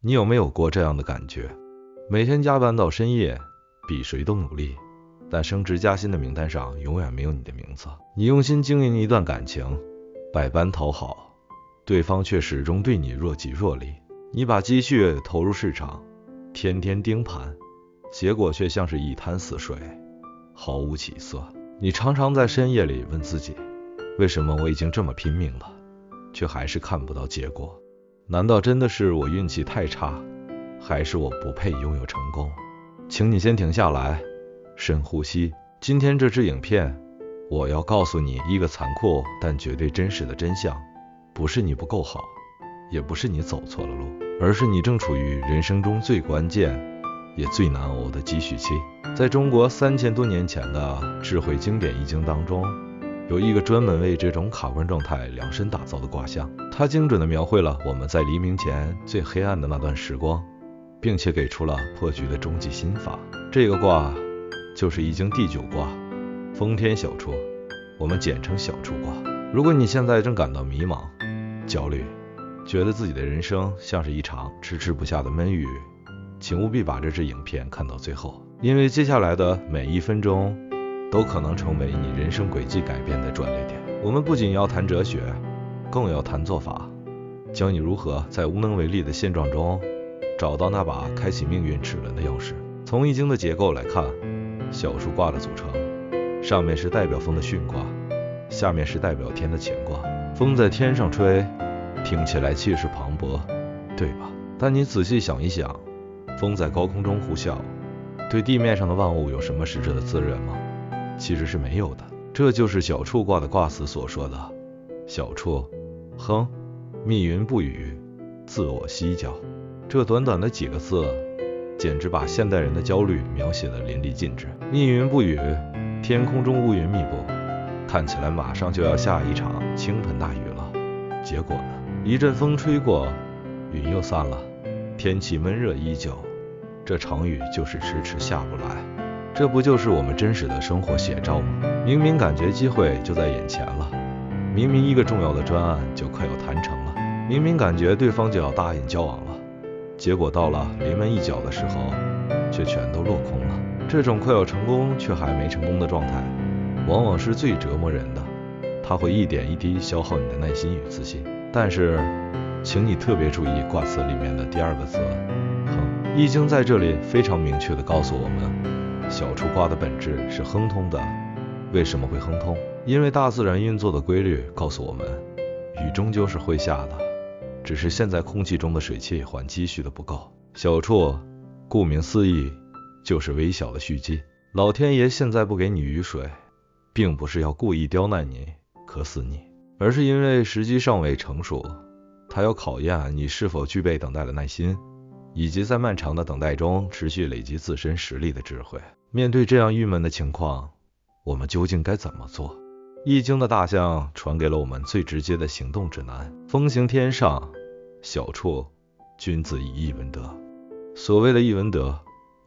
你有没有过这样的感觉？每天加班到深夜，比谁都努力，但升职加薪的名单上永远没有你的名字。你用心经营一段感情，百般讨好，对方却始终对你若即若离。你把积蓄投入市场，天天盯盘，结果却像是一潭死水，毫无起色。你常常在深夜里问自己，为什么我已经这么拼命了，却还是看不到结果？难道真的是我运气太差，还是我不配拥有成功？请你先停下来，深呼吸。今天这支影片，我要告诉你一个残酷但绝对真实的真相，不是你不够好，也不是你走错了路，而是你正处于人生中最关键也最难熬的积蓄期。在中国3000多年前的智慧经典易经当中，有一个专门为这种卡关状态量身打造的卦象，它精准地描绘了我们在黎明前最黑暗的那段时光，并且给出了破局的终极心法。这个卦就是易经第9卦，风天小处，我们简称小处卦。如果你现在正感到迷茫、焦虑，觉得自己的人生像是一场迟迟不下的闷雨，请务必把这支影片看到最后，因为接下来的每1分钟都可能成为你人生轨迹改变的转捩点。我们不仅要谈哲学，更要谈做法，教你如何在无能为力的现状中找到那把开启命运齿轮的钥匙。从易经的结构来看，小处卦的组成，上面是代表风的巽卦，下面是代表天的乾卦。风在天上吹，听起来气势磅礴，对吧？但你仔细想一想，风在高空中呼啸，对地面上的万物有什么实质的滋润吗？其实是没有的。这就是小处卦的卦辞所说的小处亨，密云不雨，自我犀角。这短短的几个字，简直把现代人的焦虑描写得淋漓尽致。密云不雨，天空中乌云密布，看起来马上就要下一场倾盆大雨了。结果呢，一阵风吹过，云又散了，天气闷热依旧，这场雨就是迟迟下不来。这不就是我们真实的生活写照吗？明明感觉机会就在眼前了，明明一个重要的专案就快要谈成了，明明感觉对方就要答应交往了，结果到了临门一脚的时候，却全都落空了。这种快要成功却还没成功的状态，往往是最折磨人的，它会一点一滴消耗你的耐心与自信。但是，请你特别注意卦辞里面的第2个字亨。易经在这里非常明确地告诉我们，小处卦的本质是亨通的。为什么会亨通？因为大自然运作的规律告诉我们，雨终究是会下的，只是现在空气中的水汽还积蓄的不够。小处顾名思义就是微小的蓄积。老天爷现在不给你雨水，并不是要故意刁难你、渴死你，而是因为时机尚未成熟，他要考验你是否具备等待的耐心，以及在漫长的等待中持续累积自身实力的智慧。面对这样郁闷的情况，我们究竟该怎么做？易经的大象传给了我们最直接的行动指南。风行天上，小处君子以艺文德。所谓的艺文德，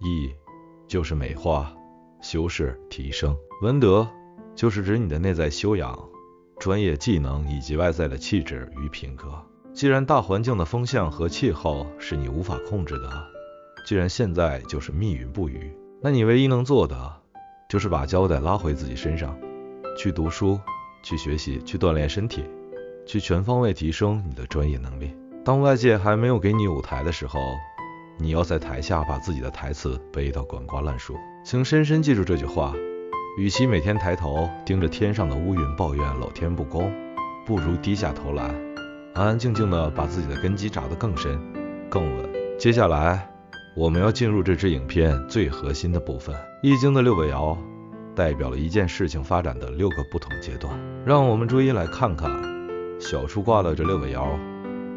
艺就是美化、修饰、提升，文德就是指你的内在修养、专业技能以及外在的气质与品格。既然大环境的风向和气候是你无法控制的，既然现在就是密云不雨，那你唯一能做的就是把焦点拉回自己身上，去读书，去学习，去锻炼身体，去全方位提升你的专业能力。当外界还没有给你舞台的时候，你要在台下把自己的台词背到滚瓜烂熟。请深深记住这句话，与其每天抬头盯着天上的乌云抱怨老天不公，不如低下头来，安安静静的把自己的根基扎得更深更稳。接下来我们要进入这支影片最核心的部分。易经的6个爻代表了一件事情发展的6个不同阶段，让我们逐一来看看小处卦的这6个爻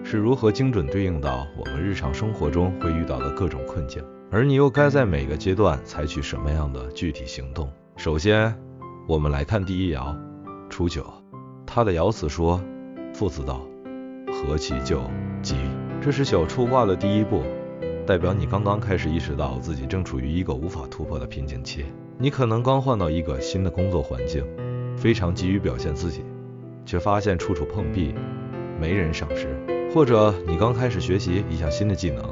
是如何精准对应到我们日常生活中会遇到的各种困境，而你又该在每个阶段采取什么样的具体行动。首先我们来看第一爻初九，它的爻辞说父子道，何其咎，吉。这是小处卦的第一步，代表你刚刚开始意识到自己正处于一个无法突破的瓶颈期。你可能刚换到一个新的工作环境，非常急于表现自己，却发现处处碰壁，没人赏识。或者你刚开始学习一项新的技能，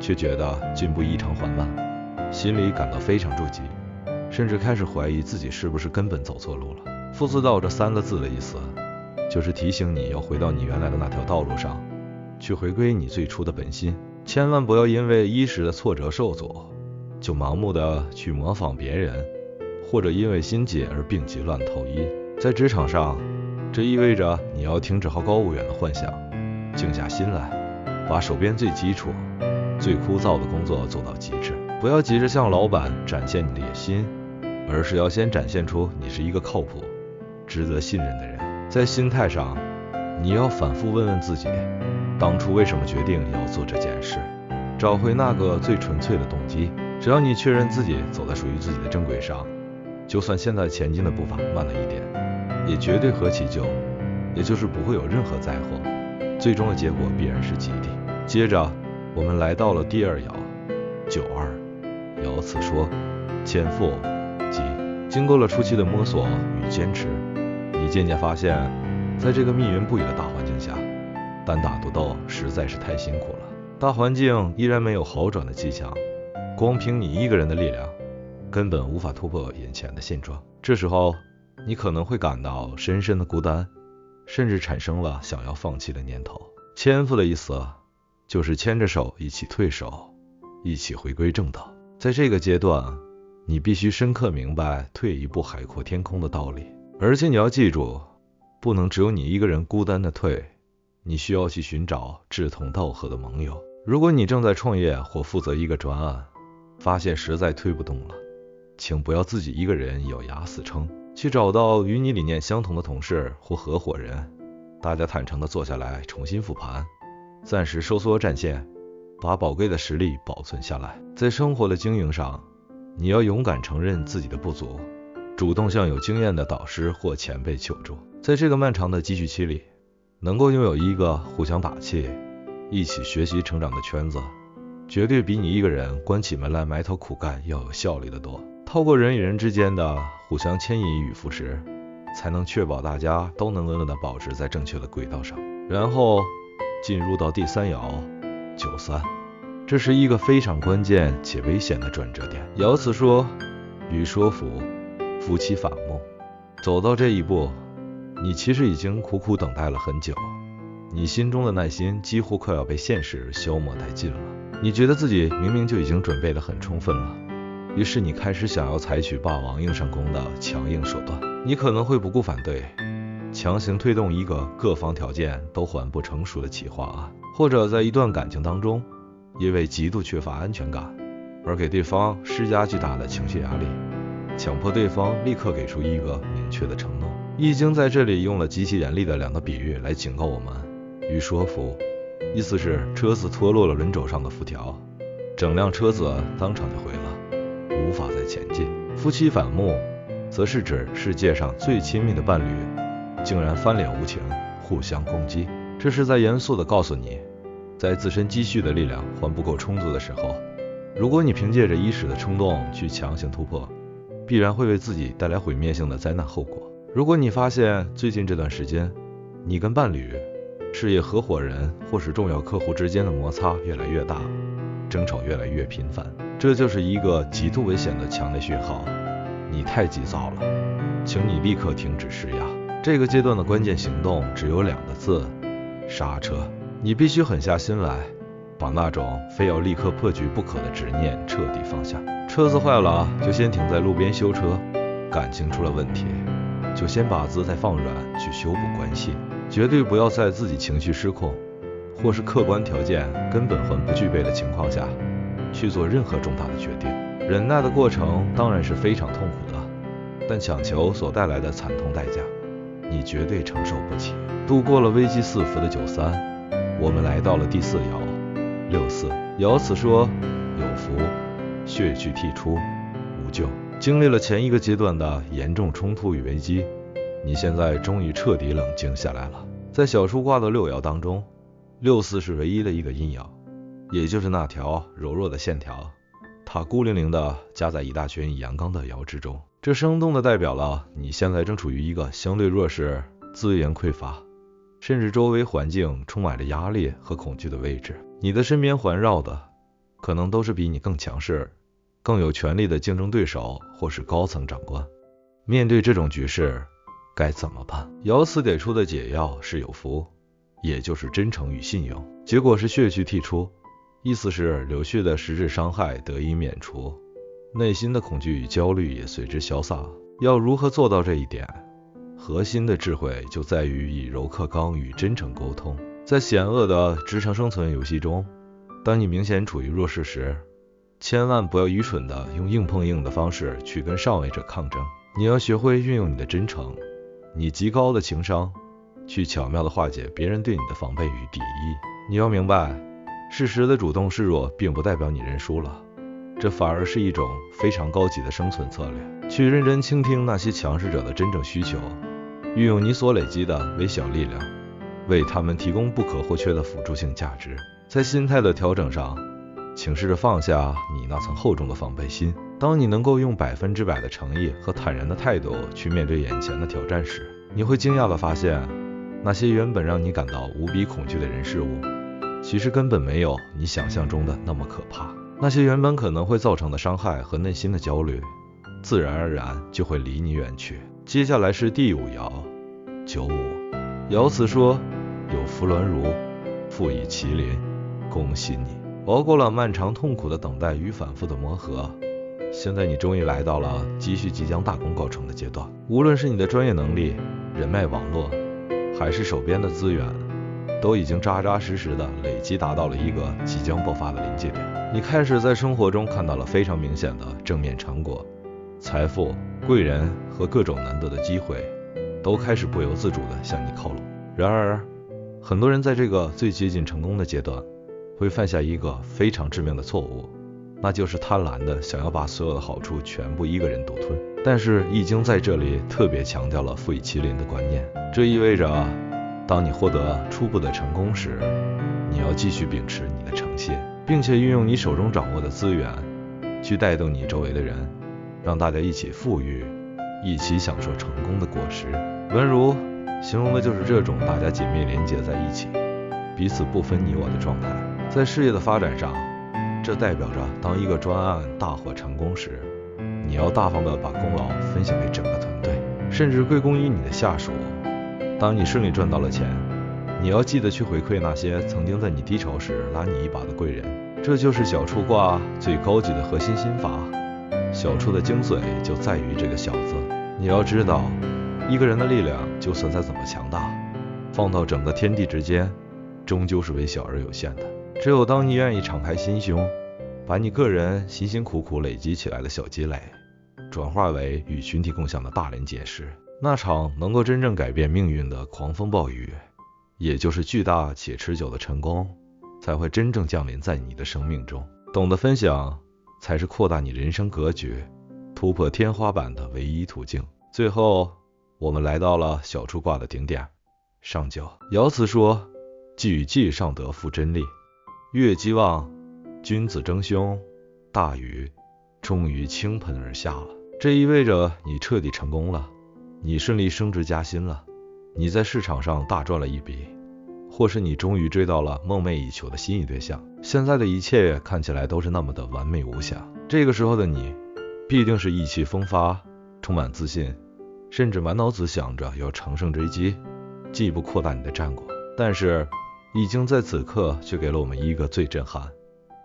却觉得进步异常缓慢，心里感到非常着急，甚至开始怀疑自己是不是根本走错路了。负自道这3个字的意思，就是提醒你要回到你原来的那条道路上，去回归你最初的本心。千万不要因为一时的挫折受阻，就盲目的去模仿别人，或者因为心结而病急乱投医。在职场上，这意味着你要停止好高骛远的幻想，静下心来，把手边最基础、最枯燥的工作做到极致。不要急着向老板展现你的野心，而是要先展现出你是一个靠谱、值得信任的人。在心态上，你要反复问问自己，当初为什么决定要做这件事，找回那个最纯粹的动机。只要你确认自己走在属于自己的正轨上，就算现在前进的步伐慢了一点，也绝对何其咎，也就是不会有任何灾祸，最终的结果必然是吉利。接着我们来到了第2爻，92爻辞说，谦腹即经过了初期的摸索与坚持，你渐渐发现，在这个密云不雨的大环境下，单打独斗实在是太辛苦了。大环境依然没有好转的迹象，光凭你一个人的力量，根本无法突破眼前的现状。这时候，你可能会感到深深的孤单，甚至产生了想要放弃的念头。谦腹的意思，就是牵着手一起退守，一起回归正道。在这个阶段，你必须深刻明白退一步海阔天空的道理，而且你要记住，不能只有你一个人孤单的退，你需要去寻找志同道合的盟友。如果你正在创业或负责一个专案，发现实在推不动了，请不要自己一个人咬牙死撑，去找到与你理念相同的同事或合伙人，大家坦诚地坐下来重新复盘，暂时收缩战线，把宝贵的实力保存下来。在生活的经营上，你要勇敢承认自己的不足，主动向有经验的导师或前辈求助。在这个漫长的积蓄期里，能够拥有一个互相打气、一起学习成长的圈子，绝对比你一个人关起门来埋头苦干要有效率得多。透过人与人之间的互相牵引与扶持，才能确保大家都能稳稳地保持在正确的轨道上。然后进入到第3爻93，这是一个非常关键且危险的转折点。爻辞说，与说服，夫妻反目。走到这一步，你其实已经苦苦等待了很久，你心中的耐心几乎快要被现实消磨殆尽了。你觉得自己明明就已经准备得很充分了，于是你开始想要采取霸王硬上弓的强硬手段。你可能会不顾反对，强行推动一个各方条件都还不成熟的企划案，或者在一段感情当中，因为极度缺乏安全感，而给对方施加巨大的情绪压力，强迫对方立刻给出一个明确的承诺。易经在这里用了极其严厉的2个比喻来警告我们，与说服，意思是车子脱落了轮轴上的辐条，整辆车子当场就毁了，无法再前进。夫妻反目，则是指世界上最亲密的伴侣竟然翻脸无情，互相攻击。这是在严肃地告诉你，在自身积蓄的力量还不够充足的时候，如果你凭借着一时的冲动去强行突破，必然会为自己带来毁灭性的灾难后果。如果你发现最近这段时间，你跟伴侣、事业合伙人或是重要客户之间的摩擦越来越大，争吵越来越频繁，这就是一个极度危险的强烈讯号，你太急躁了，请你立刻停止施压。这个阶段的关键行动只有2个字：刹车。你必须狠下心来，把那种非要立刻破局不可的执念彻底放下。车子坏了就先停在路边修车，感情出了问题就先把姿态放软去修补关系，绝对不要在自己情绪失控或是客观条件根本还不具备的情况下去做任何重大的决定。忍耐的过程当然是非常痛苦的，但强求所带来的惨痛代价，你绝对承受不起。度过了危机四伏的93，我们来到了第4爻64。爻辞说，有福，血去剔出，无咎。经历了前一个阶段的严重冲突与危机，你现在终于彻底冷静下来了。在小书卦的6爻当中，64是唯一的一个阴爻，也就是那条柔弱的线条，它孤零零地夹在一大群阳刚的爻之中。这生动地代表了你现在正处于一个相对弱势、资源匮乏，甚至周围环境充满了压力和恐惧的位置。你的身边环绕的可能都是比你更强势、更有权力的竞争对手或是高层长官。面对这种局势，该怎么办？爻辞给出的解药是有福，也就是真诚与信用。结果是血气剔出，意思是柳絮的实质伤害得以免除，内心的恐惧与焦虑也随之消散。要如何做到这一点？核心的智慧就在于以柔克刚与真诚沟通。在险恶的职场生存游戏中，当你明显处于弱势时，千万不要愚蠢的用硬碰硬的方式去跟上位者抗争。你要学会运用你的真诚，你极高的情商，去巧妙的化解别人对你的防备与敌意。你要明白，适时的主动示弱并不代表你认输了，这反而是一种非常高级的生存策略。去认真倾听那些强势者的真正需求，运用你所累积的微小力量，为他们提供不可或缺的辅助性价值。在心态的调整上，请试着放下你那层厚重的防备心。当你能够用100%的诚意和坦然的态度去面对眼前的挑战时，你会惊讶地发现，那些原本让你感到无比恐惧的人事物，其实根本没有你想象中的那么可怕。那些原本可能会造成的伤害和内心的焦虑，自然而然就会离你远去。接下来是第5爻95，爻辞说：有福鸾如，富以麒麟，恭喜你！熬过了漫长痛苦的等待与反复的磨合，现在你终于来到了积蓄即将大功告成的阶段。无论是你的专业能力、人脉网络，还是手边的资源，都已经扎扎实实的累积达到了一个即将爆发的临界点。你开始在生活中看到了非常明显的正面成果，财富、贵人和各种难得的机会都开始不由自主的向你靠拢。然而，很多人在这个最接近成功的阶段，会犯下一个非常致命的错误，那就是贪婪的想要把所有的好处全部一个人独吞。但是易经在这里特别强调了富以麒麟的观念，这意味着当你获得初步的成功时，你要继续秉持你的诚信，并且运用你手中掌握的资源去带动你周围的人，让大家一起富裕，一起享受成功的果实。文如形容的就是这种大家紧密连接在一起，彼此不分你我的状态。在事业的发展上，这代表着当一个专案大获成功时，你要大方的把功劳分享给整个团队，甚至归功于你的下属。当你顺利赚到了钱，你要记得去回馈那些曾经在你低潮时拉你一把的贵人。这就是小畜卦最高级的核心心法。小畜的精髓就在于这个小字。你要知道，一个人的力量就算再怎么强大，放到整个天地之间，终究是微小而有限的。只有当你愿意敞开心胸，把你个人辛辛苦苦累积起来的小积累，转化为与群体共享的大连结时，那场能够真正改变命运的狂风暴雨，也就是巨大且持久的成功，才会真正降临在你的生命中。懂得分享，才是扩大你人生格局、突破天花板的唯一途径。最后，我们来到了小畜卦的顶点，上九。爻辞说：既与既上得复真利，月既旺，君子争凶，大禹终于倾盆而下了。这意味着你彻底成功了，你顺利升职加薪了，你在市场上大赚了一笔，或是你终于追到了梦寐以求的心仪对象。现在的一切看起来都是那么的完美无瑕。这个时候的你必定是意气风发，充满自信，甚至满脑子想着要乘胜追击，进一步扩大你的战果。但是易经在此刻却给了我们一个最震撼、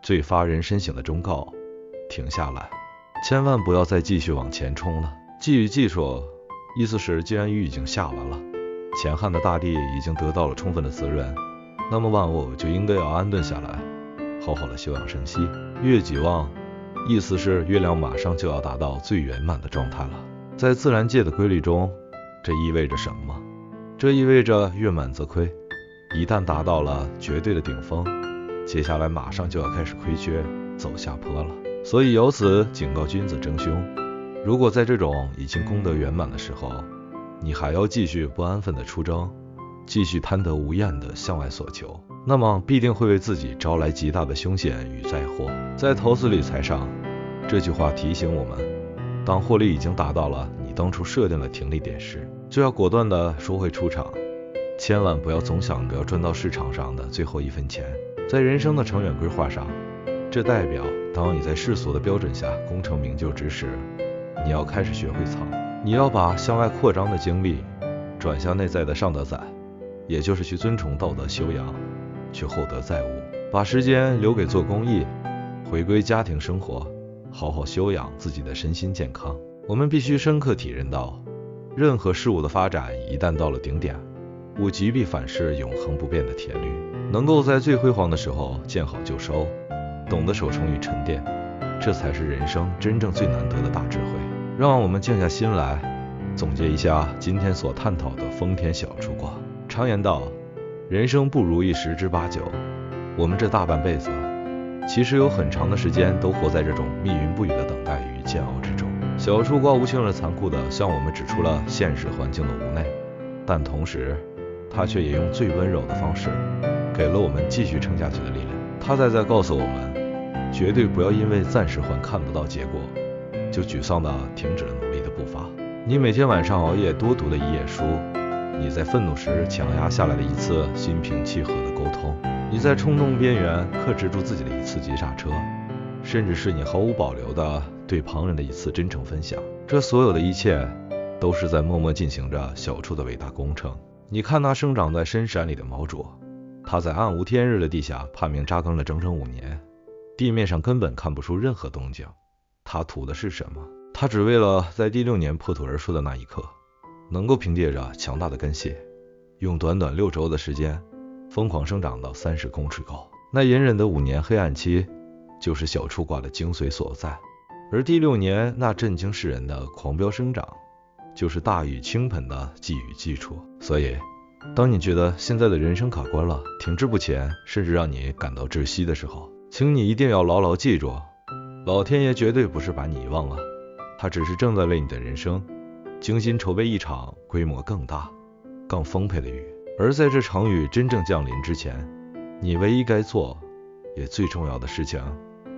最发人深省的忠告：停下来，千万不要再继续往前冲了。既与既说，意思是既然雨已经下完了，乾旱的大地已经得到了充分的滋润，那么万物就应该要安顿下来，好好的休养生息。月己旺，意思是月亮马上就要达到最圆满的状态了。在自然界的规律中，这意味着什么？这意味着月满则亏，一旦达到了绝对的顶峰，接下来马上就要开始亏缺，走下坡了。所以由此警告君子争凶，如果在这种已经功德圆满的时候，你还要继续不安分的出征，继续贪得无厌的向外索求，那么必定会为自己招来极大的凶险与灾祸。在投资理财上，这句话提醒我们，当获利已经达到了你当初设定的停利点时，就要果断的收回出场，千万不要总想着赚到市场上的最后一分钱。在人生的长远规划上，这代表当你在世俗的标准下功成名就之时，你要开始学会藏，你要把向外扩张的精力转向内在的上德载，也就是去尊崇道德修养，去厚德载物，把时间留给做公益，回归家庭生活，好好修养自己的身心健康。我们必须深刻体认到，任何事物的发展一旦到了顶点，物极必反是永恒不变的铁律。能够在最辉煌的时候见好就收，懂得守成与沉淀，这才是人生真正最难得的大智慧。让我们静下心来，总结一下今天所探讨的丰田小处卦。常言道，人生不如意十之八九，我们这大半辈子其实有很长的时间都活在这种密云不雨的等待与煎熬之中。小处卦无情而残酷地向我们指出了现实环境的无奈，但同时它却也用最温柔的方式给了我们继续撑下去的力量。它在告诉我们，绝对不要因为暂时还看不到结果，就沮丧地停止了努力的步伐。你每天晚上熬夜多读的一页书，你在愤怒时强压下来的一次心平气和的沟通，你在冲动边缘克制住自己的一次急刹车，甚至是你毫无保留的对旁人的一次真诚分享，这所有的一切都是在默默进行着小处的伟大工程。你看那生长在深山里的毛竹，它在暗无天日的地下盼命扎根了整整5年，地面上根本看不出任何动静。它图的是什么？它只为了在第6年破土而出的那一刻，能够凭借着强大的根系，用短短6周的时间疯狂生长到30公尺高。那隐忍的5年黑暗期，就是小处卦的精髓所在。而第6年那震惊世人的狂飙生长，就是大雨倾盆的寄予基础。所以当你觉得现在的人生卡关了，停滞不前，甚至让你感到窒息的时候，请你一定要牢牢记住，老天爷绝对不是把你遗忘了，他只是正在为你的人生精心筹备一场规模更大更丰沛的雨。而在这场雨真正降临之前，你唯一该做也最重要的事情，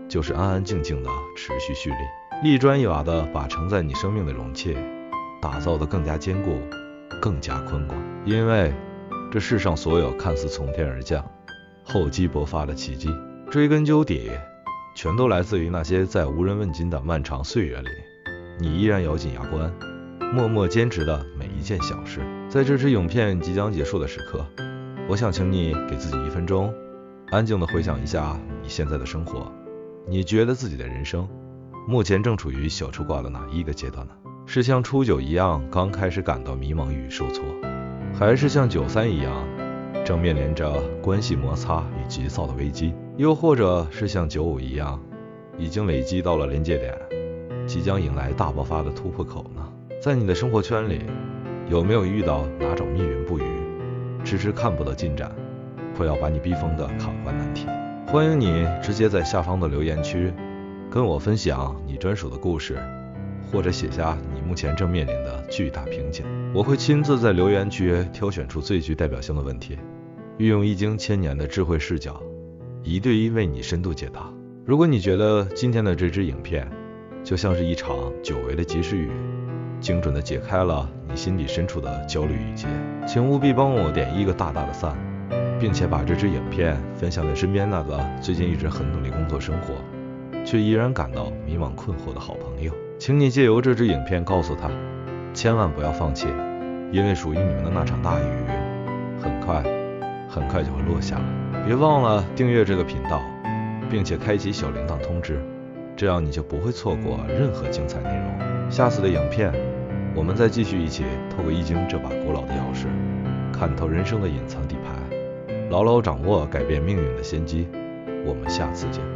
就是安安静静的持续蓄力，一砖一瓦的把承载你生命的容器打造得更加坚固更加宽广。因为这世上所有看似从天而降厚积薄发的奇迹，追根究底全都来自于那些在无人问津的漫长岁月里，你依然咬紧牙关默默坚持的每一件小事。在这支影片即将结束的时刻，我想请你给自己1分钟，安静的回想一下你现在的生活。你觉得自己的人生目前正处于小处卦的哪一个阶段呢？是像初9一样刚开始感到迷茫与受挫，还是像9、3一样正面临着关系摩擦与急躁的危机，又或者是像9、5一样已经累积到了临界点，即将迎来大爆发的突破口呢？在你的生活圈里，有没有遇到哪种密云不雨，迟迟看不到进展，快要把你逼疯的卡关难题？欢迎你直接在下方的留言区跟我分享你专属的故事，或者写下你目前正面临的巨大瓶颈，我会亲自在留言区挑选出最具代表性的问题，运用易经1000年的智慧视角，1对1为你深度解答。如果你觉得今天的这支影片就像是一场久违的及时雨，精准地解开了你心底深处的焦虑郁结，请务必帮我点一个大大的赞，并且把这支影片分享给身边那个最近一直很努力工作生活，却依然感到迷茫困惑的好朋友。请你借由这支影片告诉他，千万不要放弃，因为属于你们的那场大雨很快就会落下来。别忘了订阅这个频道，并且开启小铃铛通知，这样你就不会错过任何精彩内容。下次的影片我们再继续一起透过易经这把古老的钥匙，看透人生的隐藏底牌，牢牢掌握改变命运的先机。我们下次见。